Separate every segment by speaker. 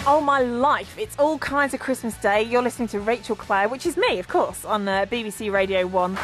Speaker 1: Oh my life, it's all kinds of Christmas Day. You're listening to Rachel Clare, which is me, of course, on BBC Radio 1.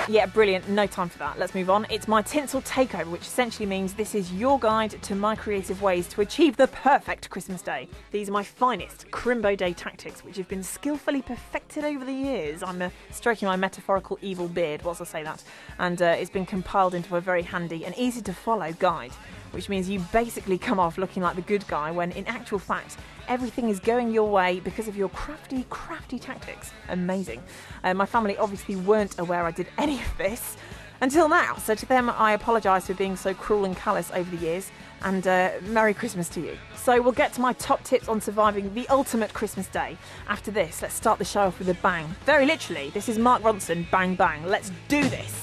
Speaker 1: Yeah, brilliant. No time for that. Let's move on. It's my tinsel takeover, which essentially means this is your guide to my creative ways to achieve the perfect Christmas day. These are my finest Crimbo Day tactics, which have been skillfully perfected over the years. I'm stroking my metaphorical evil beard whilst I say that. And it's been compiled into a very handy and easy to follow guide, which means you basically come off looking like the good guy when in actual fact everything is going your way because of your crafty tactics. Amazing. My family obviously weren't aware I did any of this until now, so to them I apologise for being so cruel and callous over the years, and Merry Christmas to you. So we'll get to my top tips on surviving the ultimate Christmas day. After this, let's start the show off with a bang. Very literally, this is Mark Ronson, Bang Bang. Let's do this.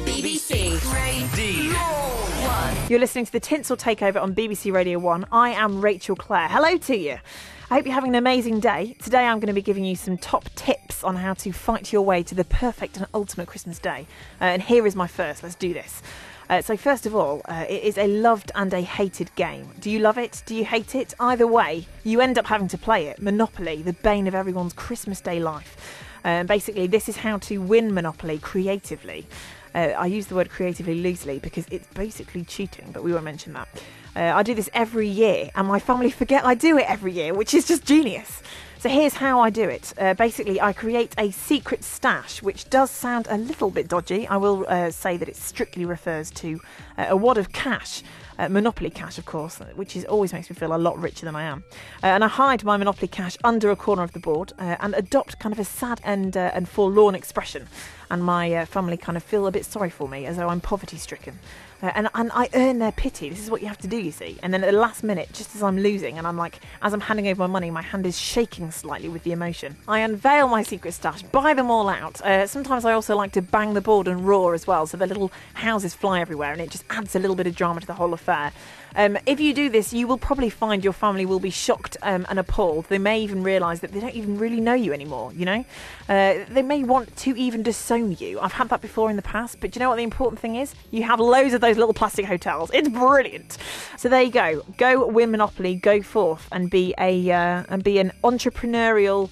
Speaker 2: BBC Radio 1.
Speaker 1: You're listening to the Tinsel Takeover on BBC Radio 1. I am Rachel Clare. Hello to you. I hope you're having an amazing day. Today I'm going to be giving you some top tips on how to fight your way to the perfect and ultimate Christmas day. And here is my first. Let's do this. So first of all, it is a loved and a hated game. Do you love it? Do you hate it? Either way, you end up having to play it. Monopoly, the bane of everyone's Christmas Day life. Basically, this is how to win Monopoly creatively. I use the word creatively loosely because it's basically cheating, but we won't mention that. I do this every year, and my family forget I do it every year, which is just genius. So here's how I do it. Basically, I create a secret stash, which does sound a little bit dodgy. I will say that it strictly refers to a wad of cash. Monopoly cash, of course, which always makes me feel a lot richer than I am. And I hide my Monopoly cash under a corner of the board and adopt kind of a sad and forlorn expression. And my family kind of feel a bit sorry for me, as though I'm poverty-stricken. And I earn their pity. This is what you have to do, you see. And then at the last minute, just as I'm losing, and I'm like, as I'm handing over my money, my hand is shaking slightly with the emotion. I unveil my secret stash, buy them all out. Sometimes I also like to bang the board and roar as well, so the little houses fly everywhere, and it just adds a little bit of drama to the whole affair. If you do this, you will probably find your family will be shocked and appalled. They may even realise that they don't even really know you anymore, you know? They may want to even disown you. I've had that before in the past, but do you know what the important thing is? You have loads of those little plastic hotels. It's brilliant. So there you go. Go win Monopoly, go forth and be an entrepreneurial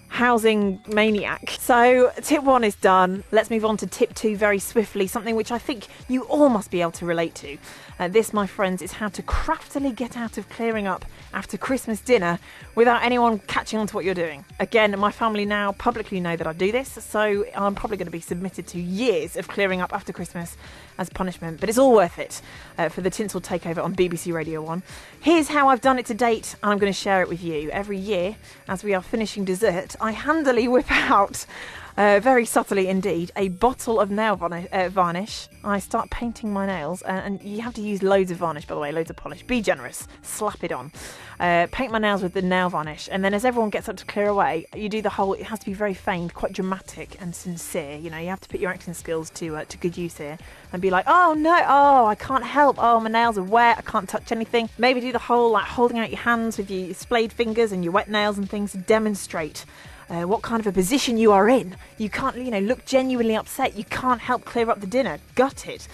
Speaker 1: housing maniac. So tip 1 is done. Let's move on to tip 2 very swiftly, something which I think you all must be able to relate to. This, my friends, is how to craftily get out of clearing up after Christmas dinner without anyone catching on to what you're doing. Again, my family now publicly know that I do this, so I'm probably going to be submitted to years of clearing up after Christmas as punishment, but it's all worth it for the Tinsel Takeover on BBC Radio 1. Here's how I've done it to date, and I'm going to share it with you. Every year, as we are finishing dessert, I handily whip out, very subtly indeed, a bottle of nail varnish. I start painting my nails, and you have to use loads of varnish, by the way, loads of polish. Be generous. Slap it on. Paint my nails with the nail varnish, and then as everyone gets up to clear away, you do the whole, it has to be very feigned, quite dramatic and sincere. You know, you have to put your acting skills to good use here and be like, oh no, oh, I can't help, oh, my nails are wet, I can't touch anything. Maybe do the whole, like, holding out your hands with your splayed fingers and your wet nails and things to demonstrate what kind of a position you are in. You can't, look genuinely upset. You can't help clear up the dinner. Gutted.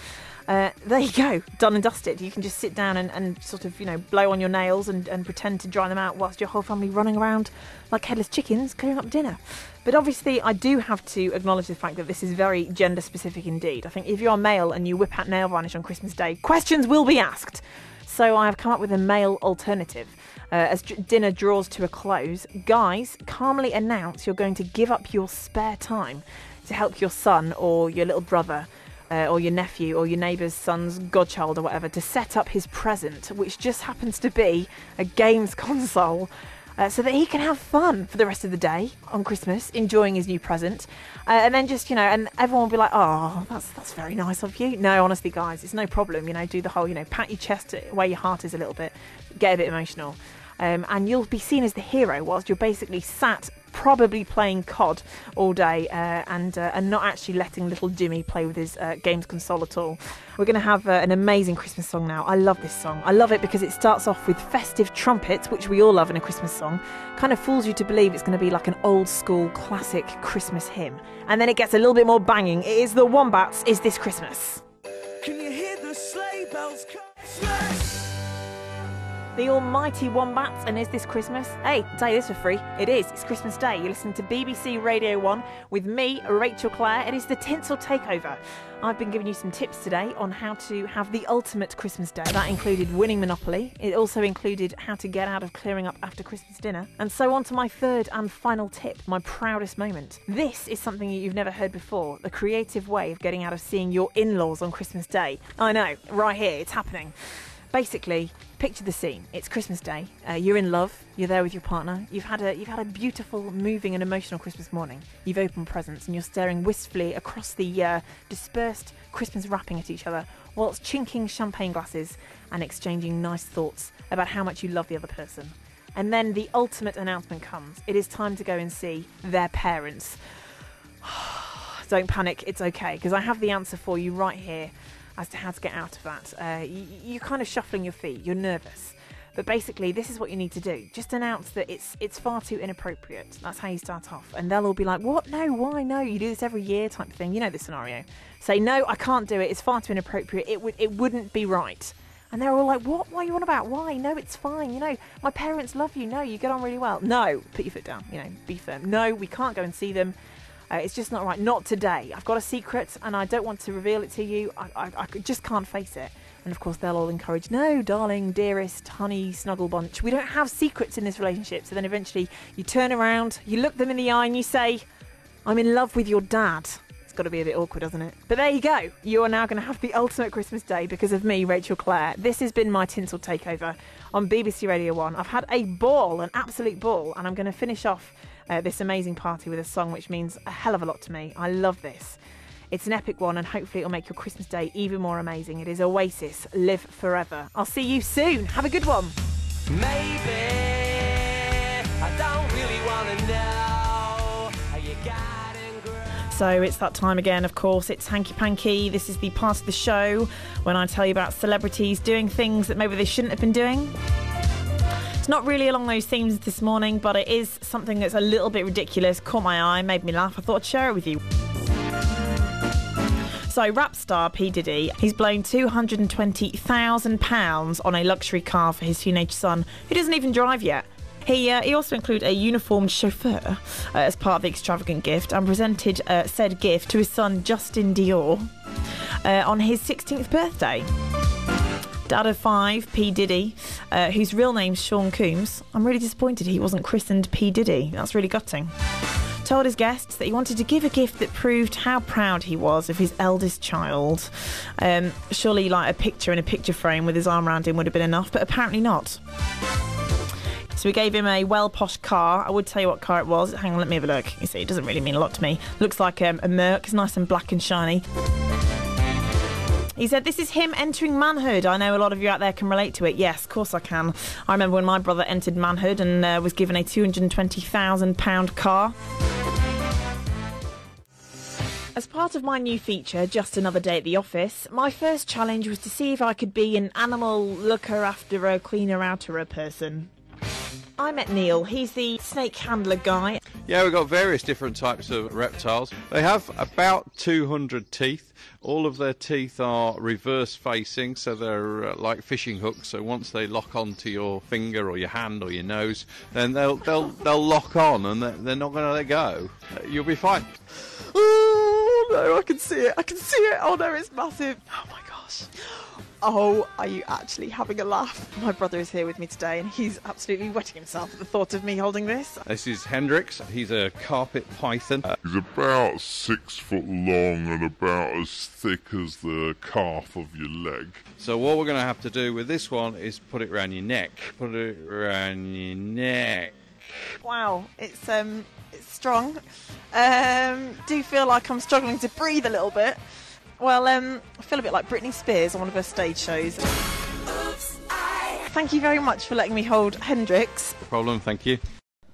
Speaker 1: There you go, done and dusted. You can just sit down and sort of, blow on your nails and pretend to dry them out whilst your whole family running around like headless chickens clearing up dinner. But obviously I do have to acknowledge the fact that this is very gender specific indeed. I think if you're male and you whip out nail varnish on Christmas Day, questions will be asked. So I have come up with a male alternative. As dinner draws to a close, guys, calmly announce you're going to give up your spare time to help your son or your little brother or your nephew or your neighbour's son's godchild or whatever to set up his present, which just happens to be a games console, so that he can have fun for the rest of the day on Christmas, enjoying his new present. And then just, and everyone will be like, oh, that's very nice of you. No, honestly, guys, it's no problem. Do the whole, pat your chest where your heart is a little bit, get a bit emotional. And you'll be seen as the hero whilst you're basically sat probably playing COD all day and not actually letting little Jimmy play with his games console at all. We're going to have an amazing Christmas song now. I love this song. I love it because it starts off with festive trumpets, which we all love in a Christmas song. Kind of fools you to believe it's going to be like an old school classic Christmas hymn. And then it gets a little bit more banging. It is the Wombats' Is This Christmas.
Speaker 3: Can you hear the sleigh bells? Christmas!
Speaker 1: the almighty wombats, and is this Christmas? Hey, I'll tell you this for free. It is. It's Christmas Day. You're listening to BBC Radio 1 with me, Rachel Clare. It is the Tinsel Takeover. I've been giving you some tips today on how to have the ultimate Christmas Day. That included winning Monopoly. It also included how to get out of clearing up after Christmas dinner. And so on to my third and final tip, my proudest moment. This is something that you've never heard before, the creative way of getting out of seeing your in-laws on Christmas Day. I know, right here, it's happening. Basically, picture the scene. It's Christmas Day. You're in love. You're there with your partner. You've had a beautiful, moving and emotional Christmas morning. You've opened presents and you're staring wistfully across the dispersed Christmas wrapping at each other whilst chinking champagne glasses and exchanging nice thoughts about how much you love the other person. And then the ultimate announcement comes. It is time to go and see their parents. Don't panic. It's okay, because I have the answer for you right here as to how to get out of that. You're kind of shuffling your feet, you're nervous. But basically, this is what you need to do. Just announce that it's far too inappropriate. That's how you start off. And they'll all be like, what? No, why? No, you do this every year type thing. You know the scenario. Say, no, I can't do it. It's far too inappropriate. It wouldn't be right. And they're all like, what? What are you on about? Why? No, it's fine. You know, my parents love you. No, you get on really well. No, put your foot down. You know, be firm. No, we can't go and see them. It's just not right. Not today. I've got a secret and I don't want to reveal it to you. I just can't face it. And of course they'll all encourage, no, darling, dearest, honey, snuggle bunch. We don't have secrets in this relationship. So then eventually you turn around, you look them in the eye and you say, I'm in love with your dad. It's got to be a bit awkward, doesn't it? But there you go. You are now going to have the ultimate Christmas Day because of me, Rachel Clare. This has been my Tinsel Takeover on BBC Radio 1. I've had a ball, an absolute ball, and I'm going to finish off this amazing party with a song which means a hell of a lot to me. I love this. It's an epic one and hopefully it'll make your Christmas Day even more amazing. It is Oasis, Live Forever. I'll see you soon. Have a good one.
Speaker 3: Maybe I don't really want to know how you got and grown.
Speaker 1: So it's that time again, of course. It's Hanky Panky. This is the part of the show when I tell you about celebrities doing things that maybe they shouldn't have been doing. It's not really along those themes this morning, but it is something that's a little bit ridiculous, caught my eye, made me laugh. I thought I'd share it with you. So rap star P. Diddy, he's blown £220,000 on a luxury car for his teenage son, who doesn't even drive yet. He also included a uniformed chauffeur as part of the extravagant gift and presented said gift to his son Justin Dior on his 16th birthday. Dad of 5, P. Diddy, whose real name's Sean Combs. I'm really disappointed he wasn't christened P. Diddy. That's really gutting. Told his guests that he wanted to give a gift that proved how proud he was of his eldest child. Surely like a picture in a picture frame with his arm around him would have been enough, but apparently not. So we gave him a well-posh car. I would tell you what car it was. Hang on, let me have a look. You see, it doesn't really mean a lot to me. Looks like a Merc. It's nice and black and shiny. He said, this is him entering manhood. I know a lot of you out there can relate to it. Yes, of course I can. I remember when my brother entered manhood and was given a £220,000 car. As part of my new feature, Just Another Day at the Office, my first challenge was to see if I could be an animal looker-after-a, cleaner-outer-a person. I met Neil. He's the snake handler guy.
Speaker 4: Yeah, we've got various different types of reptiles. They have about 200 teeth. All of their teeth are reverse facing, so they're like fishing hooks. So once they lock onto your finger or your hand or your nose, then they'll lock on and they're not going to let go. You'll be fine.
Speaker 5: Oh no, I can see it. I can see it. Oh no, it's massive. Oh my gosh. Oh, are you actually having a laugh? My brother is here with me today and he's absolutely wetting himself at the thought of me holding this.
Speaker 4: This is Hendrix. He's a carpet python.
Speaker 6: He's about 6 foot long and about as thick as the calf of your leg.
Speaker 4: So what we're going to have to do with this one is put it around your neck. Put it around your neck.
Speaker 5: Wow, it's strong. Do feel like I'm struggling to breathe a little bit. Well, I feel a bit like Britney Spears on one of her stage shows. Thank you very much for letting me hold Hendrix.
Speaker 4: No problem, thank you.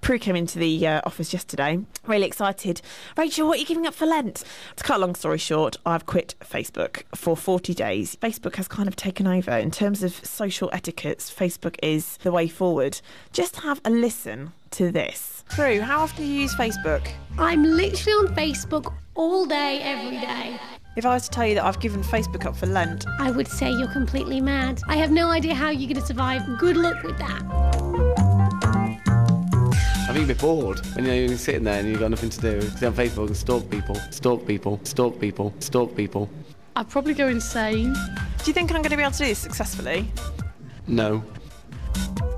Speaker 1: Prue came into the office yesterday, really excited. Rachel, what are you giving up for Lent? To cut a long story short, I've quit Facebook for 40 days. Facebook has kind of taken over. In terms of social etiquettes, Facebook is the way forward. Just have a listen to this. Prue, how often do you use Facebook?
Speaker 7: I'm literally on Facebook all day, every day.
Speaker 1: If I was to tell you that I've given Facebook up for Lent,
Speaker 7: I would say you're completely mad. I have no idea how you're going to survive. Good luck with that.
Speaker 8: I think you'd be bored when you're sitting there and you've got nothing to do. Sit on Facebook and stalk people, stalk people, stalk people, stalk people.
Speaker 9: I'd probably go insane.
Speaker 1: do you think I'm going to be able to do this successfully?
Speaker 8: No.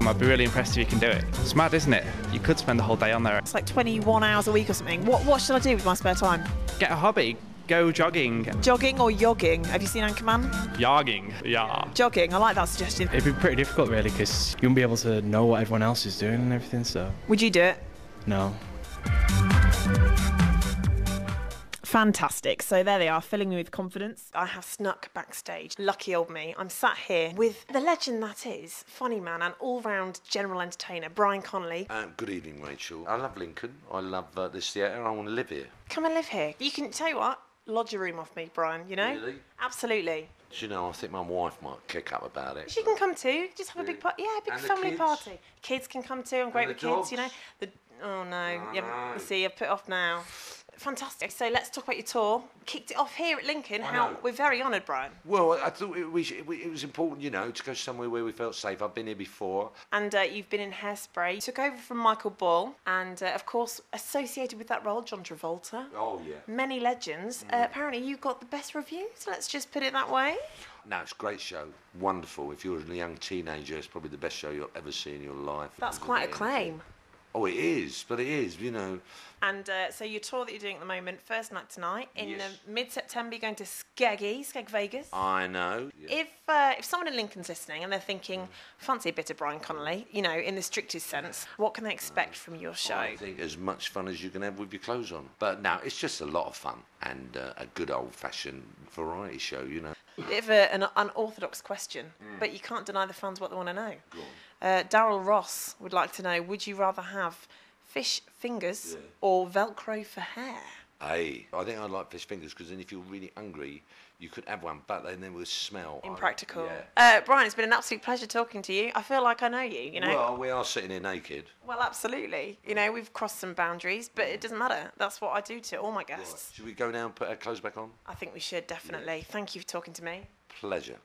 Speaker 10: I'd be really impressed if you can do it. It's mad, isn't it? You could spend the whole day on there.
Speaker 1: It's like 21 hours a week or something. What should I do with my spare time?
Speaker 10: Get a hobby. Go jogging.
Speaker 1: Jogging or yogging? Have you seen Anchorman?
Speaker 10: Yogging, yeah.
Speaker 1: Jogging, I like that suggestion.
Speaker 11: It'd be pretty difficult, really, because you wouldn't be able to know what everyone else is doing and everything, so...
Speaker 1: Would you do it?
Speaker 11: No.
Speaker 1: Fantastic. So there they are, filling me with confidence. I have snuck backstage. Lucky old me. I'm sat here with the legend that is, funny man and all-round general entertainer, Brian Connolly.
Speaker 12: Good evening, Rachel. I love Lincoln. I love this theatre. I want to live here.
Speaker 1: Come and live here. You can, tell you what, lodge a room off me, Brian, you know?
Speaker 12: Really?
Speaker 1: Absolutely.
Speaker 12: Do you know, I think my wife might kick up about it.
Speaker 1: She can come too. Just have a big party. Yeah, a big
Speaker 12: And the
Speaker 1: family
Speaker 12: kids?
Speaker 1: party. Kids can come too. I'm great
Speaker 12: the
Speaker 1: with kids, you know.
Speaker 12: dogs?
Speaker 1: Oh no.
Speaker 12: Oh,
Speaker 1: Yeah,
Speaker 12: no.
Speaker 1: you see, I've put it off now. Fantastic. So let's talk about your tour. Kicked it off here at Lincoln.
Speaker 12: know.
Speaker 1: We're very honoured, Brian.
Speaker 12: Well, I thought it was important, you know, to go somewhere where we felt safe. I've been here before.
Speaker 1: And you've been in Hairspray. You took over from Michael Ball, and of course, associated with that role, John Travolta.
Speaker 12: Oh, yeah.
Speaker 1: Many legends. Apparently, you got the best reviews. Let's just put it that way.
Speaker 12: No, it's a great show. Wonderful. If you're a young teenager, it's probably the best show you'll ever see in your life.
Speaker 1: That's quite a claim.
Speaker 12: Oh, it is, but it is, you know.
Speaker 1: And so your tour that you're doing at the moment, first night tonight, in
Speaker 12: Yes.
Speaker 1: mid-September, you're going to Skeg Vegas.
Speaker 12: I know. Yeah.
Speaker 1: If someone in Lincoln's listening and they're thinking, fancy a bit of Brian Connolly, you know, in the strictest sense, what can they expect from your show?
Speaker 12: I think as much fun as you can have with your clothes on. But no, it's just a lot of fun and a good old-fashioned variety show, you know.
Speaker 1: Bit of an unorthodox question, but you can't deny the fans what they want to know. Daryl Ross would like to know, would you rather have fish fingers or Velcro for hair?
Speaker 12: Hey, I think I'd like fish fingers because then if you're really hungry, you could have one, but then they would smell.
Speaker 1: Impractical.
Speaker 12: Yeah.
Speaker 1: Brian, it's been an absolute pleasure talking to you. I feel like I know you, you know.
Speaker 12: Well, we are sitting here naked.
Speaker 1: Well, absolutely. You know, we've crossed some boundaries, but it doesn't matter. That's what I do to all my guests.
Speaker 12: Should we go now and put our clothes back on?
Speaker 1: I think we should, definitely. Thank you for talking to me.
Speaker 12: Pleasure.